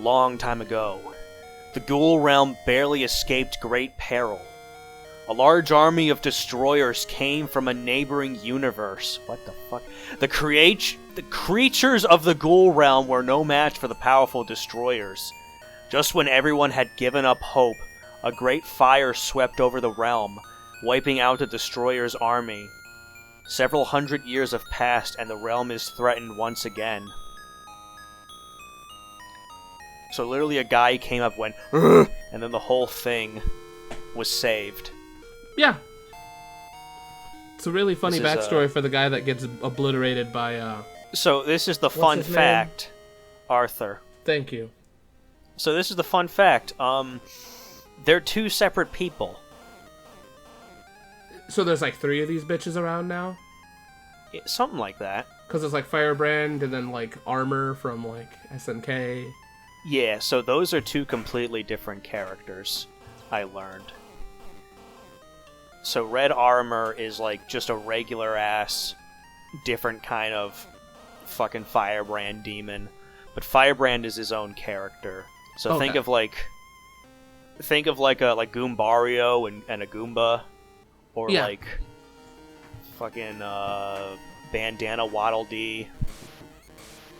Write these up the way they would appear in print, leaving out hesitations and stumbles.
long time ago, the Ghoul realm barely escaped great peril. A large army of destroyers came from a neighboring universe. What the fuck? The creatures of the Ghoul realm were no match for the powerful destroyers. Just when everyone had given up hope, a great fire swept over the realm, wiping out the destroyers' army. Several hundred years have passed, and the realm is threatened once again. So literally a guy came up, went, "Ugh," and then the whole thing was saved. Yeah. It's a really funny backstory for the guy that gets obliterated by, So this is the fun fact, Arthur. Thank you. So this is the fun fact. They're two separate people. So there's like 3 of these bitches around now? Something like that. Because it's like Firebrand and then like Armor from like SNK. Yeah, so those are 2 completely different characters, I learned. So Red Armor is like just a regular ass, different kind of fucking Firebrand demon. But Firebrand is his own character. So Okay. think of like a Goombario and a Goomba. Or like fucking Bandana Waddle Dee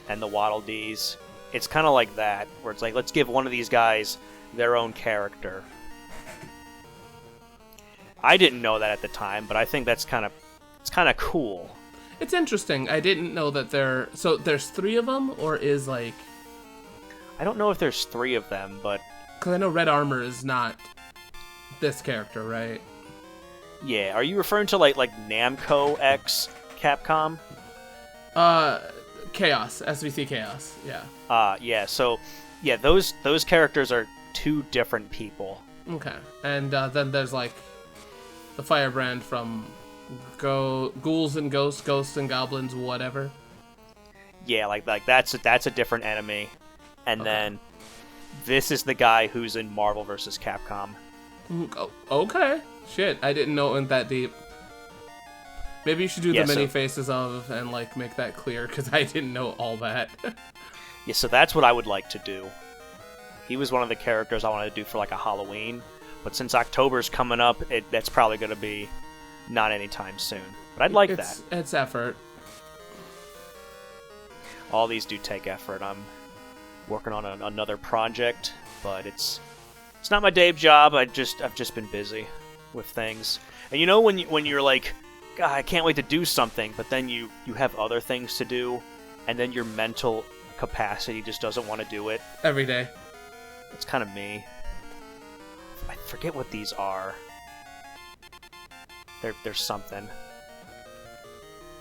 and the Waddle Dees. It's kind of like that, where it's like, let's give one of these guys their own character. I didn't know that at the time, but I think it's kind of cool. It's interesting. I didn't know that so there's 3 of them, or is like... I don't know if there's 3 of them, but... Because I know Red Armor is not this character, right? Yeah, are you referring to like Namco X Capcom? Chaos, SVC Chaos, yeah. Yeah, so, yeah, those characters are 2 different people. Okay, and then there's like the Firebrand from Ghouls and Ghosts and Goblins, whatever. Yeah, like that's a different enemy. And then this is the guy who's in Marvel vs. Capcom. Oh, okay. Shit, I didn't know it went that deep. Maybe you should do the many faces of and like make that clear, because I didn't know all that. Yeah, so that's what I would like to do. He was one of the characters I wanted to do for like a Halloween, but since October's coming up, that's probably going to be not anytime soon. But I'd like that. It's effort. All these do take effort. I'm working on another project, but it's not my day job. I've just been busy with things. And you know when you're like, God, I can't wait to do something, but then you have other things to do, and then your mental capacity just doesn't want to do it. Every day. It's kind of me. I forget what these are. There's something.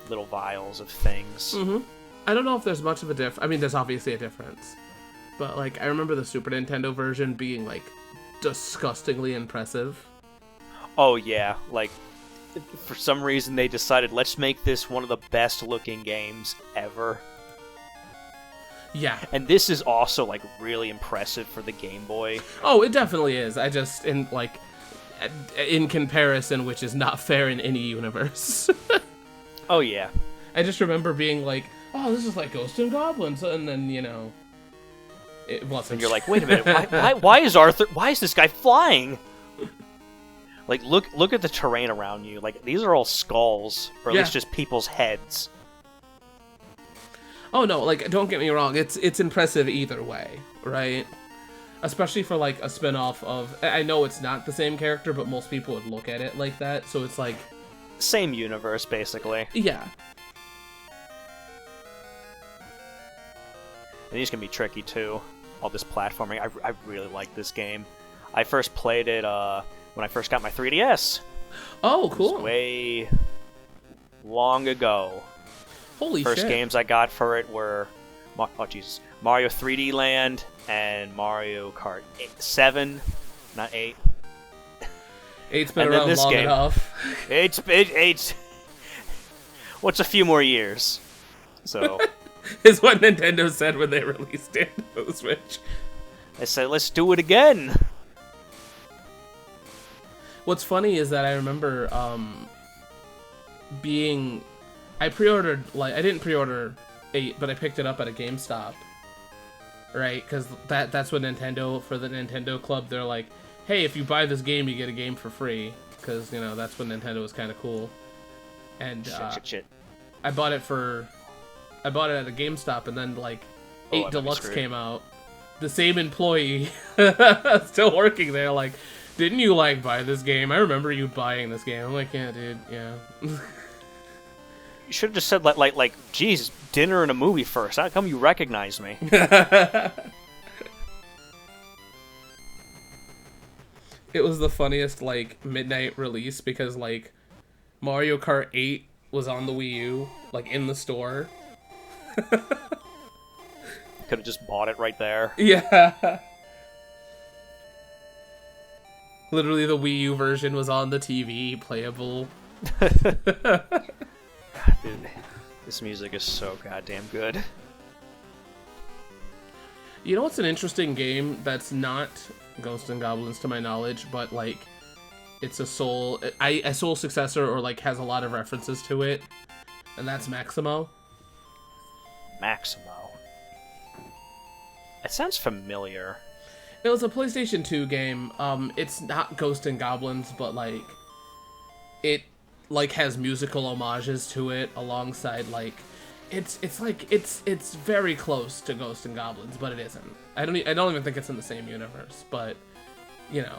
Little vials of things. Mm-hmm. I don't know if there's much of a I mean, there's obviously a difference. But, like, I remember the Super Nintendo version being, like, disgustingly impressive. Oh, yeah. Like, for some reason they decided, let's make this one of the best-looking games ever. Yeah. And this is also, like, really impressive for the Game Boy. Oh, it definitely is. I just, in comparison, which is not fair in any universe. Oh, yeah. I just remember being like, oh, this is like Ghosts and Goblins, and then, you know, it wasn't. And you're like, wait a minute, why is this guy flying? Like, look at the terrain around you. Like, these are all skulls, or at least just people's heads. Oh, no, like, don't get me wrong, it's impressive either way, right? Especially for, like, a spin-off of... I know it's not the same character, but most people would look at it like that, so it's like... Same universe, basically. Yeah. And these can be tricky, too. All this platforming. I really like this game. I first played it when I first got my 3DS. Oh, cool. It was way long ago. Holy shit. First games I got for it were... Oh, Jesus. Mario 3D Land and Mario Kart 7, not 8. 8's been around long enough. 8's... What's a few more years? So... is what Nintendo said when they released Nintendo Switch. They said, let's do it again. What's funny is that I remember I pre-ordered, like, I didn't pre-order 8, but I picked it up at a GameStop. right? Because that's what Nintendo, for the Nintendo Club, they're like, hey, if you buy this game, you get a game for free. Because, you know, that's when Nintendo was kind of cool. And Shit. I bought it at a GameStop, and then, like, 8 Deluxe came out. The same employee still working there, like, didn't you, like, buy this game? I remember you buying this game. I'm like, yeah, dude, yeah. You should have just said, like, geez, dinner and a movie first. How come you recognize me? It was the funniest, like, midnight release because, like, Mario Kart 8 was on the Wii U, like, in the store. Could have just bought it right there. Yeah. Literally, the Wii U version was on the TV, playable. Dude, this music is so goddamn good. You know what's an interesting game that's not Ghosts and Goblins to my knowledge, but like it's a Soul successor, or like has a lot of references to it, and that's Maximo. Maximo. It sounds familiar. It was a PlayStation 2 game. It's not Ghosts and Goblins, but like it like has musical homages to it alongside like it's very close to Ghosts and Goblins, but it isn't. I don't even think it's in the same universe, but you know.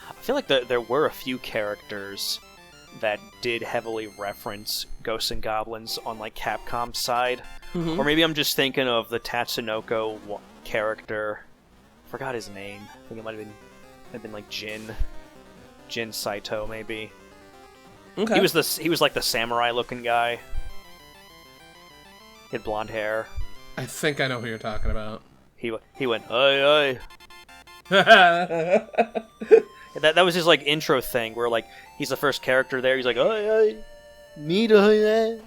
I feel like there were a few characters that did heavily reference Ghosts and Goblins on like Capcom's side. Mm-hmm. Or maybe I'm just thinking of the Tatsunoko character. I forgot his name. I think it might have been like Jin Saito, maybe. Okay. He was like the samurai looking guy. He had blonde hair. I think I know who you're talking about. He went oi oi. That was his like intro thing where like he's the first character there. He's like oi oi, me oi.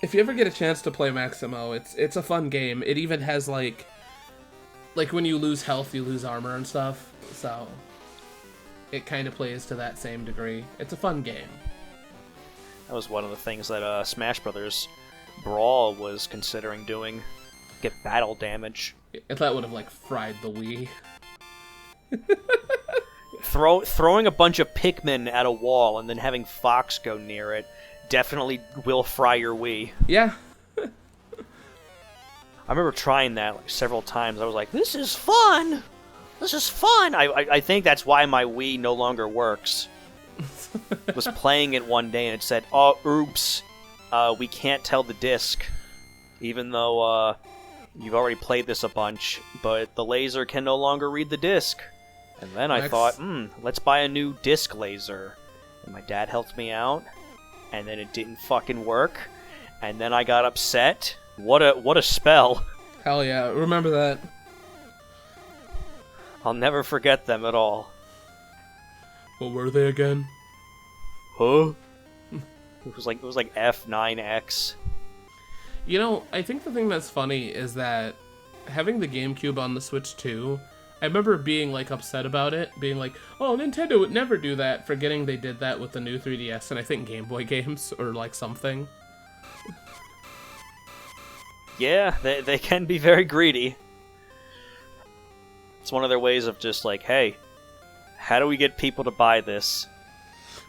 If you ever get a chance to play Maximo, it's a fun game. It even has like when you lose health, you lose armor and stuff. So it kind of plays to that same degree. It's a fun game. That was one of the things that Smash Brothers Brawl was considering doing. Get battle damage. If that would have like fried the Wii. Throwing a bunch of Pikmin at a wall and then having Fox go near it definitely will fry your Wii. Yeah. I remember trying that like several times. I was like, this is fun! This is fun! I think that's why my Wii no longer works. I was playing it one day and it said, oh, oops, we can't tell the disc. Even though you've already played this a bunch, but the laser can no longer read the disc. And then I thought, let's buy a new disc laser. And my dad helped me out, and then it didn't fucking work. And then I got upset. What a spell. Hell yeah, remember that. I'll never forget them at all. What were they again? Huh? It was like F9X. You know, I think the thing that's funny is that having the GameCube on the Switch 2, I remember being like upset about it, being like, oh, Nintendo would never do that, forgetting they did that with the new 3DS and I think Game Boy games or like something. Yeah, they can be very greedy. It's one of their ways of just like, hey, how do we get people to buy this?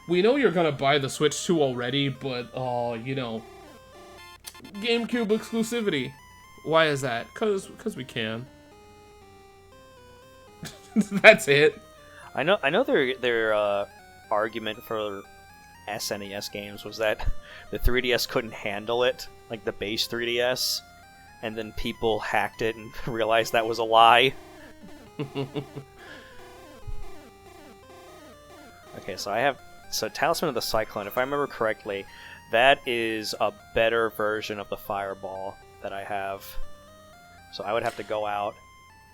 We know you're gonna buy the Switch 2 already, but, you know, GameCube exclusivity. Why is that? Because we can. That's it. I know their argument for SNES games was that the 3DS couldn't handle it, like the base 3DS, and then people hacked it and realized that was a lie. Okay, so Talisman of the Cyclone, if I remember correctly, that is a better version of the Fireball that I have. So I would have to go out.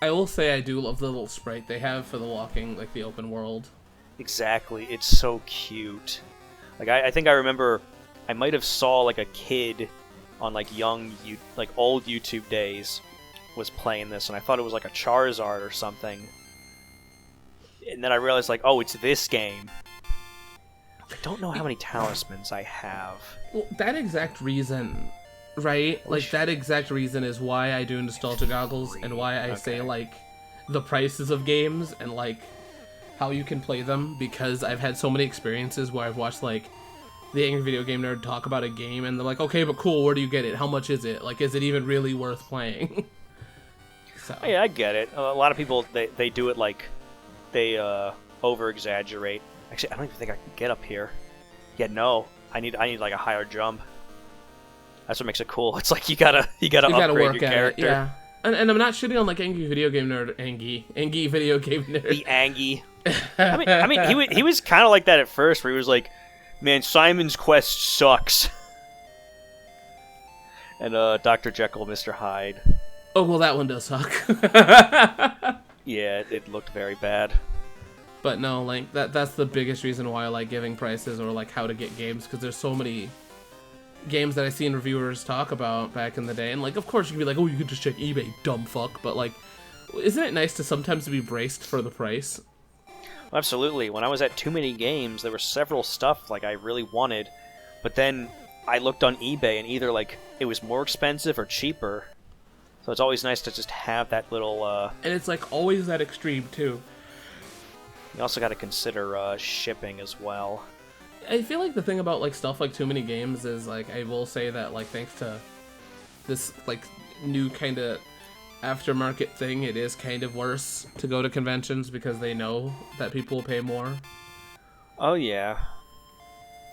I will say I do love the little sprite they have for the walking, like the open world. Exactly, it's so cute. Like I think I remember, I might have saw like a kid on like old YouTube days was playing this, and I thought it was like a Charizard or something. And then I realized like, oh, it's this game. I don't know how many talismans I have. Well, that exact reason Right? Like, that exact reason is why I do nostalgia goggles and why I say, like, the prices of games and, like, how you can play them, because I've had so many experiences where I've watched, like, the Angry Video Game Nerd talk about a game, and they're like, okay, but cool, where do you get it? How much is it? Like, is it even really worth playing? So. Yeah, I get it. A lot of people, they do it like, they over-exaggerate. Actually, I don't even think I can get up here. Yeah, no. I need like a higher jump. That's what makes it cool. It's like you gotta upgrade work your at character. It, yeah. And I'm not shitting on like Angry Video Game Nerd, Angry Video Game Nerd. The Angie. I mean, he was kind of like that at first, where he was like, "Man, Simon's Quest sucks," and Dr. Jekyll, Mr. Hyde. Oh well, that one does suck. Yeah, it looked very bad. But no, like that's the biggest reason why I like giving prices or like how to get games, because there's so many games that I've seen reviewers talk about back in the day, and like of course you can be like, oh, you can just check eBay, dumb fuck, but like, isn't it nice to sometimes be braced for the price? Absolutely. When I was at Too Many Games, there were several stuff like I really wanted, but then I looked on eBay and either like it was more expensive or cheaper. So it's always nice to just have that little. And it's like always that extreme too. You also got to consider shipping as well. I feel like the thing about like stuff like Too Many Games is like I will say that like thanks to this like new kind of aftermarket thing, it is kind of worse to go to conventions because they know that people will pay more. Oh yeah.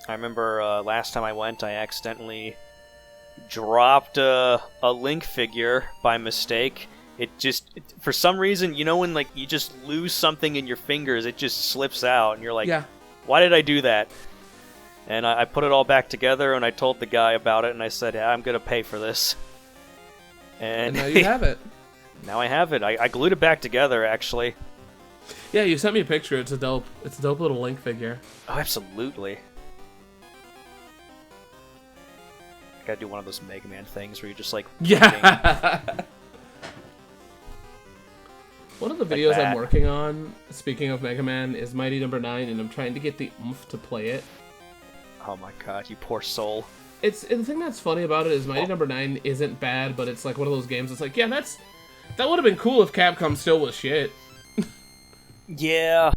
I remember last time I went, I accidentally dropped a Link figure by mistake. For some reason, you know when like you just lose something in your fingers, it just slips out, and you're like, yeah. Why did I do that? And I put it all back together, and I told the guy about it, and I said, yeah, I'm going to pay for this. And now you have it. Now I have it. I glued it back together, actually. Yeah, you sent me a picture. It's a dope little Link figure. Oh, absolutely. I gotta do one of those Mega Man things where you're just like... Yeah! One of the like videos that. I'm working on, speaking of Mega Man, is Mighty Number 9, and I'm trying to get the oomph to play it. Oh my god, you poor soul. The thing that's funny about it is Mighty Number 9 isn't bad, but it's like one of those games that's like, yeah, that would have been cool if Capcom still was shit. Yeah,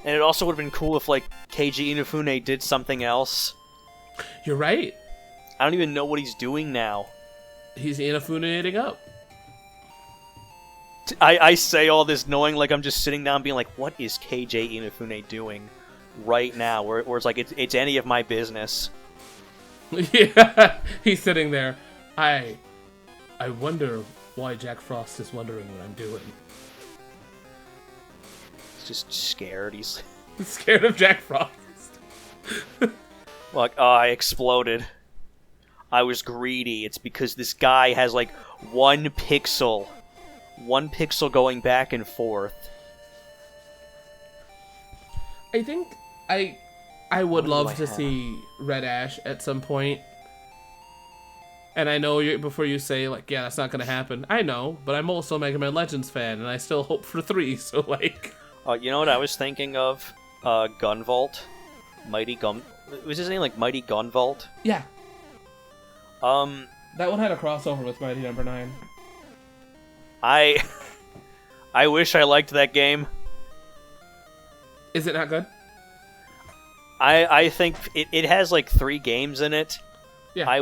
and it also would have been cool if, like, Keiji Inafune did something else. You're right. I don't even know what he's doing now. He's Inafunating up. I say all this knowing, like, I'm just sitting down being like, what is KJ Inafune doing right now? Where it's like, it's any of my business. Yeah, he's sitting there. I wonder why Jack Frost is wondering what I'm doing. He's just scared. He's scared of Jack Frost. Like, oh, I exploded. I was greedy. It's because this guy has, like, one pixel going back and forth. I think I would love to see Red Ash at some point. And I know before you say, like, yeah, that's not going to happen. I know, but I'm also a Mega Man Legends fan, and I still hope for 3, so, like... You know what I was thinking of? Gunvolt. Was his name, like, Mighty Gunvolt? Yeah. That one had a crossover with Mighty Number 9. I wish I liked that game. Is it not good? I think it has like 3 games in it. Yeah. I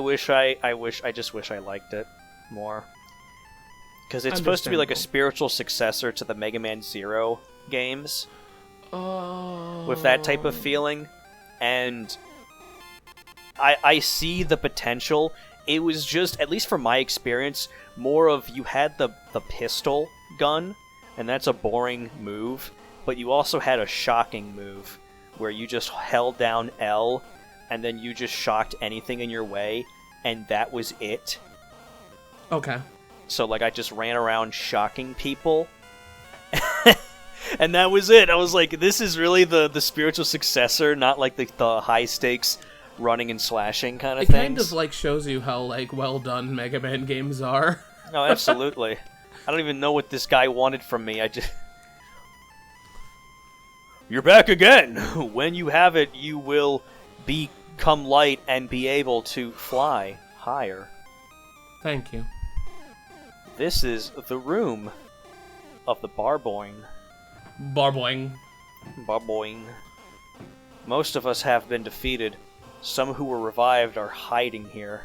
just wish I liked it more. Because it's supposed to be like a spiritual successor to the Mega Man Zero games. Oh. With that type of feeling. And I see the potential. It was just, at least from my experience, more of you had the pistol gun, and that's a boring move, but you also had a shocking move, where you just held down L, and then you just shocked anything in your way, and that was it. Okay. So, like, I just ran around shocking people, and that was it. I was like, this is really the spiritual successor, not like the high-stakes running and slashing kind of things. It kind of, like, shows you how, like, well done Mega Man games are. No, absolutely. I don't even know what this guy wanted from me. You're back again! When you have it, you will become light and be able to fly higher. Thank you. This is the room of the Barboing. Barboing. Barboing. Most of us have been defeated. Some who were revived are hiding here.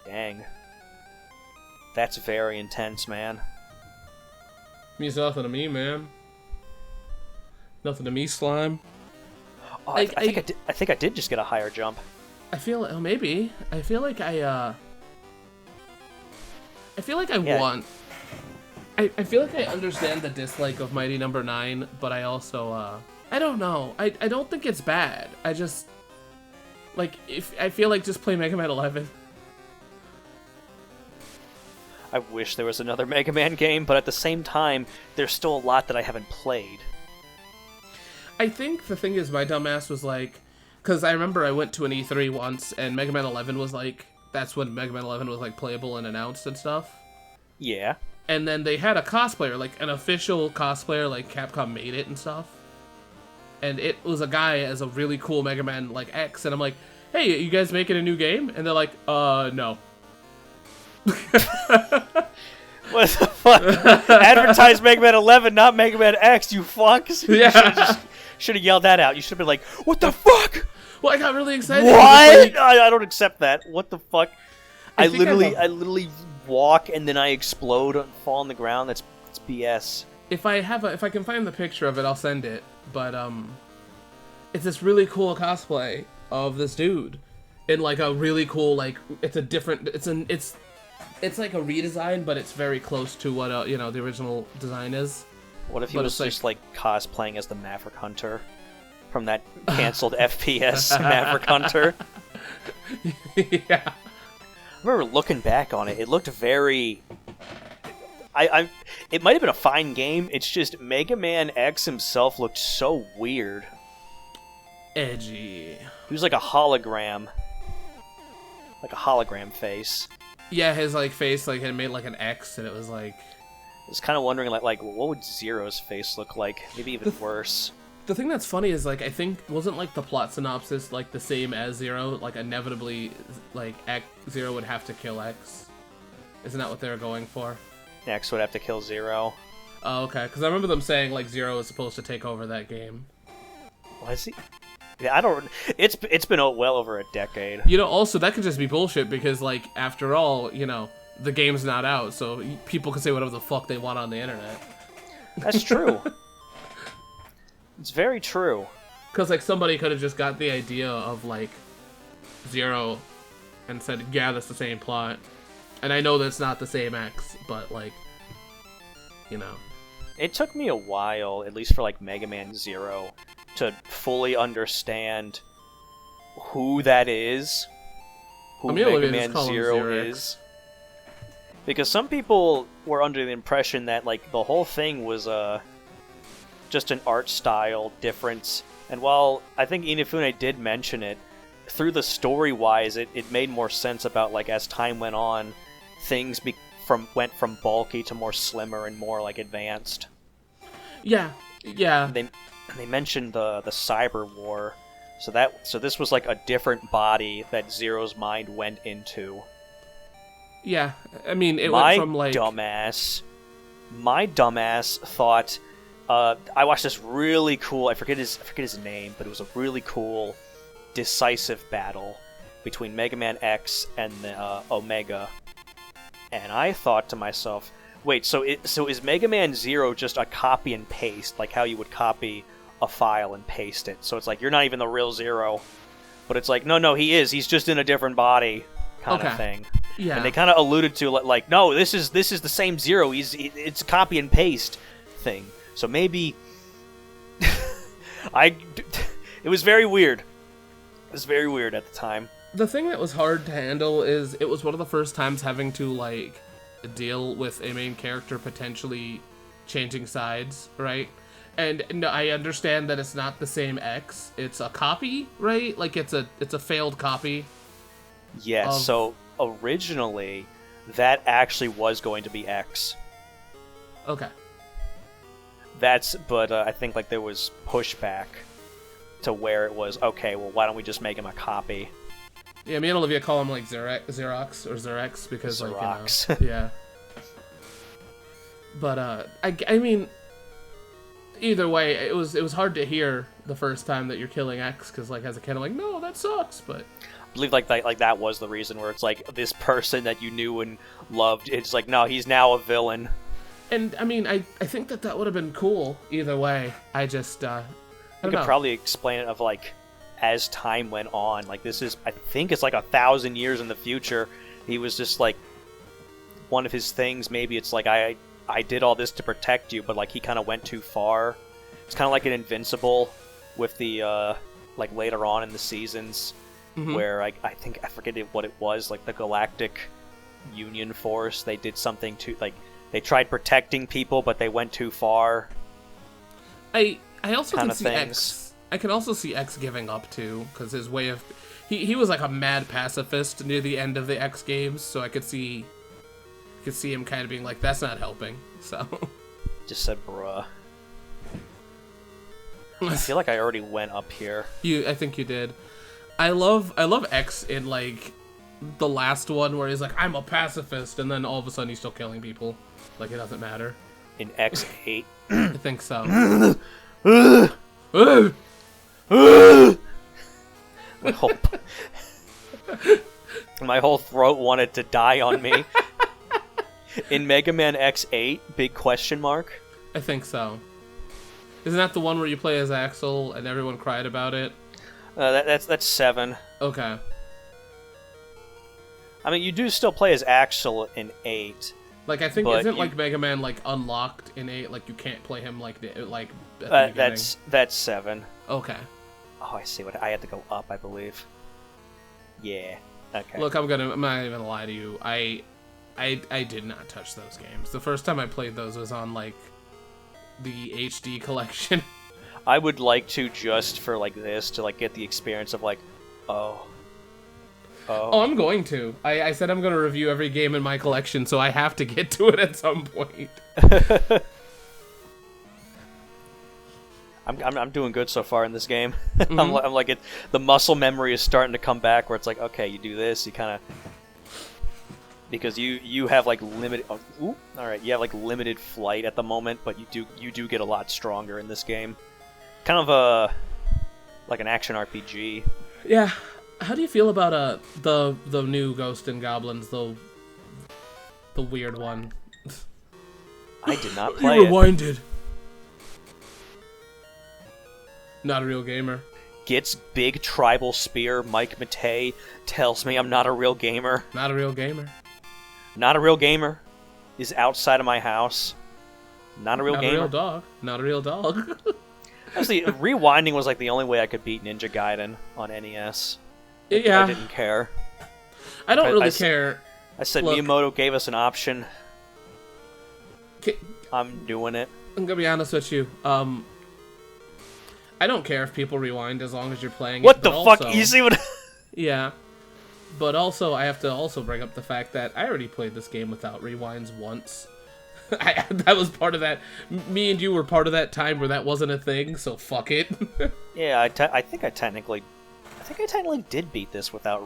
Dang. That's very intense, man. Means nothing to me, man. Nothing to me, slime. Oh, I think I did just get a higher jump. I feel maybe. I feel like I want. I feel like I understand the dislike of Mighty Number 9, but I also I don't know. I don't think it's bad. I just like I feel like just play Mega Man 11. I wish there was another Mega Man game, but at the same time, there's still a lot that I haven't played. I think the thing is, my dumbass was like, because I remember I went to an E3 once, and Mega Man 11 was like, that's when Mega Man 11 was like playable and announced and stuff. Yeah. And then they had a cosplayer, like an official cosplayer, like Capcom made it and stuff. And it was a guy as a really cool Mega Man like X, and I'm like, hey, you guys making a new game? And they're like, no. What the fuck? Advertise Mega Man 11, not Mega Man X, you fucks. Yeah. Should have yelled that out. You should have been like, what the fuck? Well, I got really excited. What? I don't accept that. What the fuck? I think literally walk and then I explode and fall on the ground. It's BS. If I can find the picture of it, I'll send it. But it's this really cool cosplay of this dude in like a really cool it's like a redesign, but it's very close to what the original design is. What if he was just like cosplaying as the Maverick Hunter from that canceled FPS Maverick Hunter? Yeah. I remember looking back on it. It looked very. It might have been a fine game. It's just Mega Man X himself looked so weird. Edgy. He was like a hologram. Like a hologram face. Yeah, his face had made like an X, and it was like. I was kind of wondering like what would Zero's face look like? Maybe even worse. The thing that's funny is I think wasn't the plot synopsis the same as Zero? Like inevitably Zero would have to kill X. Isn't that what they were going for? X would have to kill Zero. Oh, okay. Because I remember them saying Zero was supposed to take over that game. Was he? Yeah, I don't. It's been well over a decade. Also that could just be bullshit because after all, the game's not out, so people can say whatever the fuck they want on the internet. That's true. It's very true. Because somebody could have just got the idea of Zero and said, yeah, that's the same plot. And I know that's not the same X, but It took me a while, at least for Mega Man Zero, to fully understand who that is. Who Mega Man Zero is. Because some people were under the impression that the whole thing was just an art style difference. And while I think Inafune did mention it, through the story-wise, it made more sense about as time went on, things went from bulky to more slimmer and more advanced. Yeah. They mentioned the cyber war, so this was a different body that Zero's mind went into. Yeah, I mean it went from my dumbass thought. I watched this really cool. I forget his name, but it was a really cool, decisive battle between Mega Man X and Omega. And I thought to myself, wait, so is Mega Man Zero just a copy and paste, like how you would copy a file and paste it? So it's you're not even the real Zero, but it's no, he is. He's just in a different body, kind of thing. Yeah. And they kind of alluded to no, this is the same Zero. It's a copy and paste thing. So maybe it was very weird. It was very weird at the time. The thing that was hard to handle is it was one of the first times having to deal with a main character potentially changing sides, right? And no, I understand that it's not the same X. It's a copy, right? It's a failed copy. Yeah, so originally that actually was going to be X. Okay. But I think there was pushback to where it was, okay, well, why don't we just make him a copy? Yeah, me and Olivia call him like Xerox or Xerex because Xerox. like yeah. But I mean, either way, it was hard to hear the first time that you're killing X because like as a kid I'm like, no, that sucks. But I believe like that was the reason where it's like this person that you knew and loved. It's like no, he's now a villain. And I mean, I think that would have been cool either way. I just I You don't know. could probably explain it of like as time went on. Like this is, I think it's like 1,000 years in the future. He was just like one of his things. Maybe it's like I did all this to protect you, but like he kind of went too far. It's kind of like an Invincible with the like later on in the seasons where I think I forget what it was, like the Galactic Union Force. They did something to like they tried protecting people, but they went too far. I also Kind can of see things. X. I can also see X giving up too, because his way of he was like a mad pacifist near the end of the X games, so I could see him kind of being like, that's not helping. So Just said bruh. I feel like I already went up here. I think you did. I love X in like the last one where he's like, I'm a pacifist, and then all of a sudden he's still killing people. Like it doesn't matter. In X8. I think so. My whole throat wanted to die on me. In Mega Man X8, big question mark. I think so. Isn't that the one where you play as Axel and everyone cried about it? That's 7. Okay. I mean, you do still play as Axel in 8. Like I think But isn't you- like Mega Man like unlocked in 8? Like you can't play him like at the beginning. That's 7. Okay. Oh, I see. What I had to go up, I believe. Yeah. Okay. Look, I'm not even gonna lie to you. I did not touch those games. The first time I played those was on like the HD collection. I would like to just for like this to like get the experience of like, oh. Oh, I'm going to. I said I'm going to review every game in my collection, so I have to get to it at some point. I'm doing good so far in this game. I'm like the muscle memory is starting to come back where it's like, okay, you do this, you kind of because you have like limited. Oh, all right, you have like limited flight at the moment, but you do get a lot stronger in this game. Kind of like an action RPG. Yeah. How do you feel about the new Ghost and Goblins, the weird one? I did not play You it. rewinded. Not a real gamer. Gets big tribal spear. Mike Matei tells me I'm not a real gamer. Not a real gamer. Not a real gamer. Is outside of my house. Not a real Not gamer. a real dog. Not a real dog. Actually, rewinding was like the only way I could beat Ninja Gaiden on NES. Yeah. I didn't care. I don't really I care. I said Look. Miyamoto gave us an option. K- I'm doing it. I'm gonna be honest with you. I don't care if people rewind as long as you're playing What it. the but fuck? also- You see what? Yeah. But also, I have to also bring up the fact that I already played this game without rewinds once. That was part of that. Me and you were part of that time where that wasn't a thing, so fuck it. Yeah, I think I technically did beat this without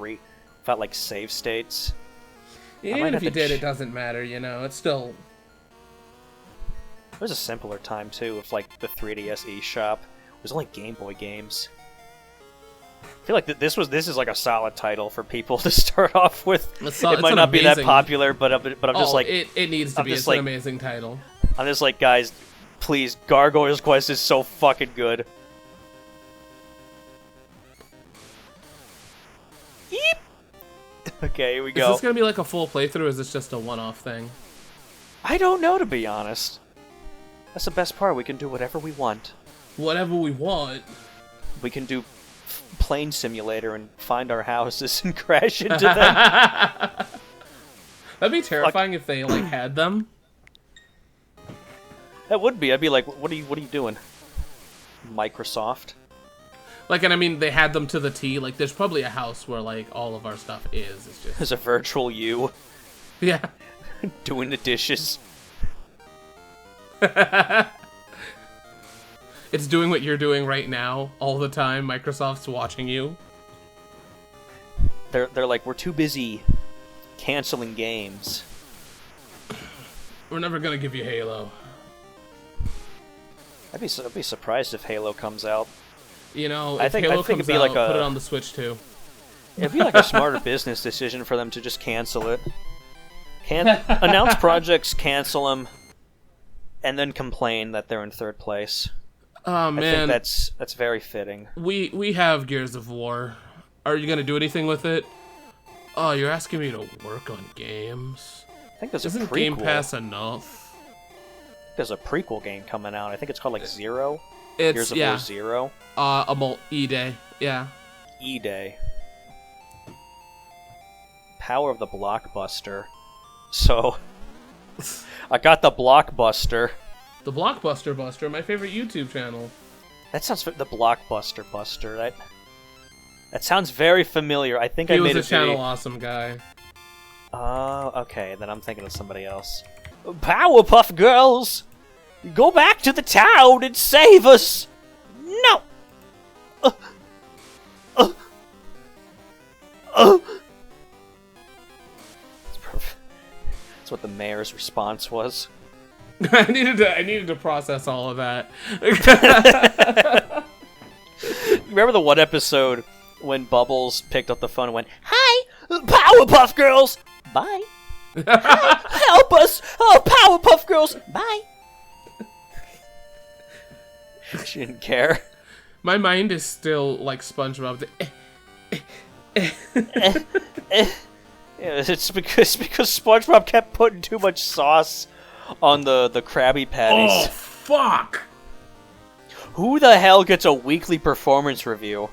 like save states. Even might if have you to did, it doesn't matter, you know? It's still... There was a simpler time too with like the 3DS eShop. It was only Game Boy games. I feel like this is like a solid title for people to start off with. It's It might an not be that amazing- popular, but I'm just like it needs to I'm be. just It's like- an amazing title. I'm just like, guys, please, Gargoyle's Quest is so fucking good. Yeep. Okay, here we Is go. this gonna be like a full playthrough, or is this just a one-off thing? I don't know, to be honest. That's the best part. We can do whatever we want. Whatever we want. We can do plane simulator and find our houses and crash into them. That'd be terrifying if they like had them. That would be. I'd be like, what are you doing? Microsoft. Like, and I mean, they had them to the T. Like, there's probably a house where like all of our stuff is. It's just There's a virtual you yeah. doing the dishes. It's doing what you're doing right now all the time. Microsoft's watching you. they're like, we're too busy canceling games. We're never gonna give you Halo. I'd be surprised if Halo comes out. You know, I if think Halo it'd comes be out, like put it on the Switch too. It'd be like a smarter business decision for them to just cancel it. Announce projects, cancel them, and then complain that they're in third place. Oh man, I think that's very fitting. We have Gears of War. Are you gonna do anything with it? Oh, you're asking me to work on games? I think there's Isn't a prequel. Game Pass enough? There's a prequel game coming out. I think it's called like Zero. It's Gears of War Zero. E-Day. Yeah. E-Day. Power of the Blockbuster. So, I got the Blockbuster. The Blockbuster Buster, my favorite YouTube channel. That sounds the Blockbuster Buster. That sounds very familiar. I think I made He was a Channel video. Awesome guy. Oh, okay. Then I'm thinking of somebody else. Powerpuff Girls, go back to the town and save us. No. That's what the mayor's response was. I needed to process all of that. Remember the one episode when Bubbles picked up the phone and went, "Hi, Powerpuff Girls, bye. Help us, oh Powerpuff Girls, bye." She didn't care. My mind is still like SpongeBob. Yeah, it's because SpongeBob kept putting too much sauce on the Krabby Patties. Oh fuck! Who the hell gets a weekly performance review?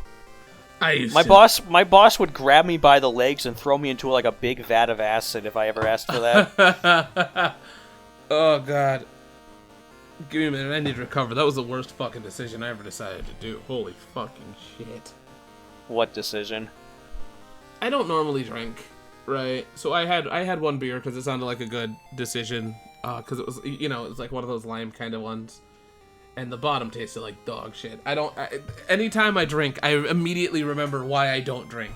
My boss would grab me by the legs and throw me into like a big vat of acid if I ever asked for that. Oh god. Give me a minute, I need to recover. That was the worst fucking decision I ever decided to do. Holy fucking shit. What decision? I don't normally drink, right? So I had one beer because it sounded like a good decision. Because it was, you know, it was like one of those lime kind of ones. And the bottom tasted like dog shit. Anytime I drink, I immediately remember why I don't drink.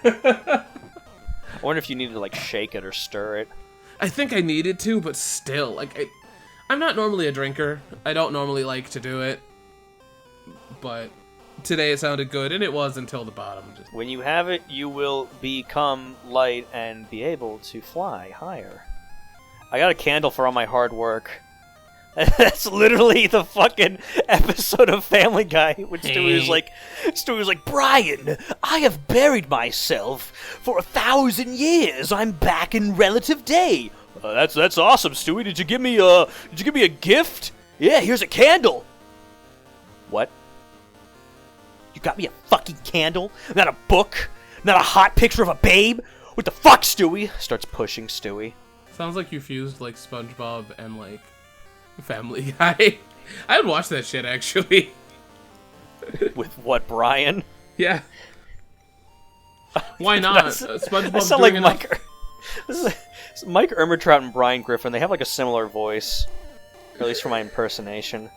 I wonder if you needed to like shake it or stir it. I think I needed to, but still, like, I'm not normally a drinker. I don't normally like to do it. But today it sounded good, and it was until the bottom. When you have it, you will become light and be able to fly higher. I got a candle for all my hard work. That's literally the fucking episode of Family Guy when Stewie was like, "Brian, I have buried myself for 1,000 years. I'm back in relative day." That's awesome, Stewie. Did you give me a gift? Yeah, here's a candle. What? You got me a fucking candle? Not a book? Not a hot picture of a babe? What the fuck, Stewie? Starts pushing Stewie. Sounds like you fused like SpongeBob and like Family Guy. I would watch that shit actually. With what, Brian? Yeah. Why not? I SpongeBob's sound doing like enough. Mike Ehrmantraut and Brian Griffin. They have like a similar voice, or at least for my impersonation.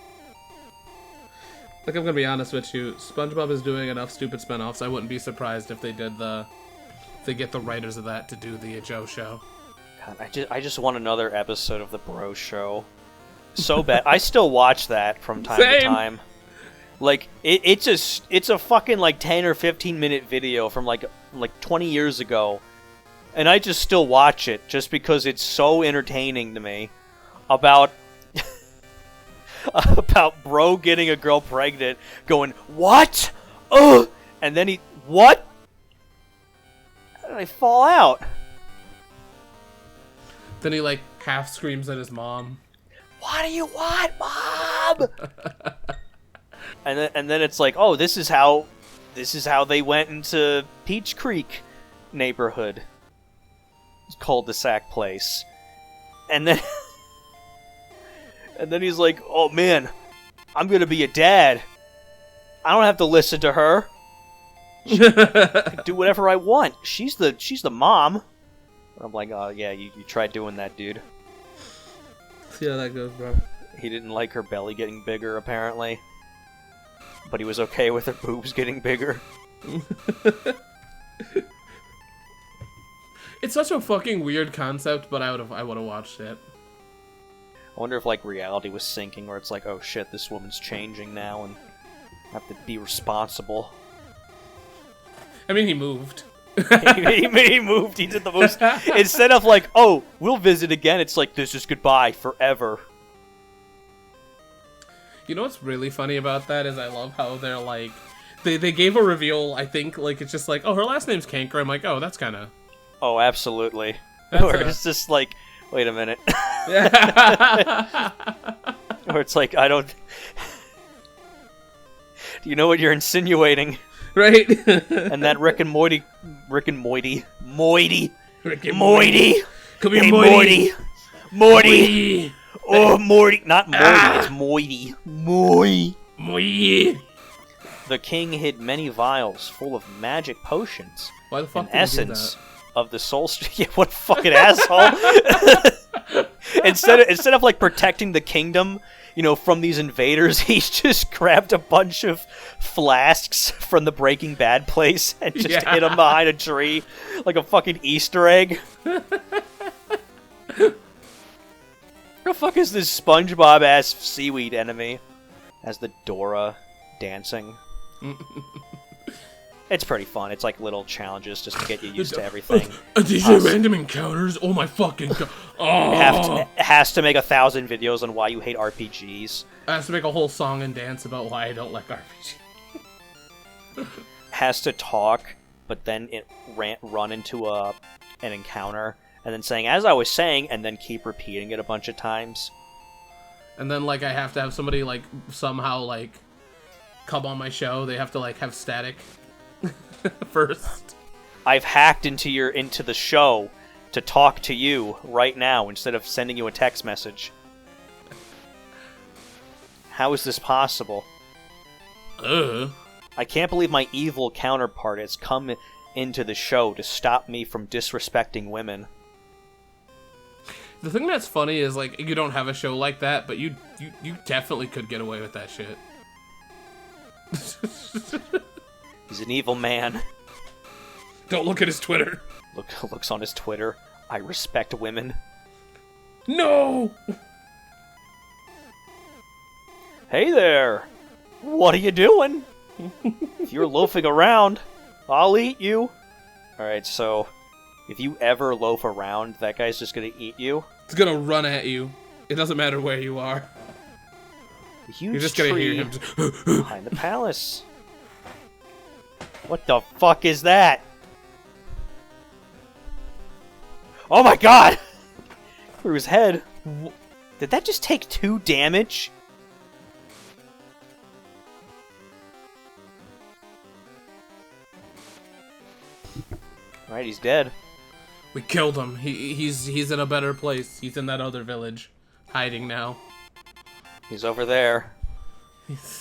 Like, I'm gonna be honest with you, SpongeBob is doing enough stupid spinoffs. I wouldn't be surprised if they get the writers of that to do the Joe show. God, I just want another episode of the Bro Show. So bad. I still watch that from time to time. Like it's a fucking like 10 or 15 minute video from like 20 years ago, and I just still watch it just because it's so entertaining to me. About Bro getting a girl pregnant, going, "What? Oh!" And then what? How did I fall out? Then he like half screams at his mom. "What do you want, Mom?" and then it's like, "Oh, this is how they went into Peach Creek neighborhood, cul-de-sac place," and then and then he's like, "Oh man, I'm gonna be a dad. I don't have to listen to her. I can do whatever I want. She's the mom." And I'm like, "Oh yeah, you tried doing that, dude." See how that goes, bro. He didn't like her belly getting bigger, apparently. But he was okay with her boobs getting bigger. It's such a fucking weird concept, but I would have watched it. I wonder if, like, reality was sinking, where it's like, oh shit, this woman's changing now, and I have to be responsible. I mean, he moved. he moved, he did the most... Instead of like, oh, we'll visit again, it's like, this is goodbye forever. You know what's really funny about that is I love how they're like... They gave a reveal, I think, like, it's just like, oh, her last name's Canker. I'm like, oh, that's kind of... Oh, absolutely. That's Or it's just like, wait a minute. Or it's like, I don't... Do you know what you're insinuating? Right? And that Rick and Morty... Rick and Morty. Morty! Rick and Morty! Come here, Hey, Morty! Morty! Oh, Morty! Not Morty, it's Moity. Morty! The king hid many vials full of magic potions. Why the fuck An did he do essence that? of the soul... Yeah, what a fucking asshole! Instead of like protecting the kingdom, you know, from these invaders, he's just grabbed a bunch of flasks from the Breaking Bad place and just hid them behind a tree like a fucking Easter egg. Where the fuck is this SpongeBob-ass seaweed enemy? As the Dora dancing. It's pretty fun. It's like little challenges just to get you used to everything. These are random encounters? Oh my fucking god. Oh. It has to make 1,000 videos on why you hate RPGs. I have to make a whole song and dance about why I don't like RPG. Has to talk, but then it run into an encounter, and then saying, as I was saying, and then keep repeating it a bunch of times. And then, like, I have to have somebody, like, somehow, like, come on my show. They have to, like, have static first. I've hacked into the show to talk to you right now instead of sending you a text message. How is this possible? I can't believe my evil counterpart has come into the show to stop me from disrespecting women. The thing that's funny is, like, you don't have a show like that, but you definitely could get away with that shit. He's an evil man. Don't look at his Twitter. Looks on his Twitter. I respect women. No! Hey there! What are you doing? If you're loafing around, I'll eat you. Alright, so... if you ever loaf around, that guy's just gonna eat you. It's gonna run at you. It doesn't matter where you are. A huge You're just gonna tree hear him. behind the palace. What the fuck is that? Oh my god! Through his head. Did that just take 2 damage? Alright, he's dead. We killed him. He's in a better place. He's in that other village, hiding now. He's over there.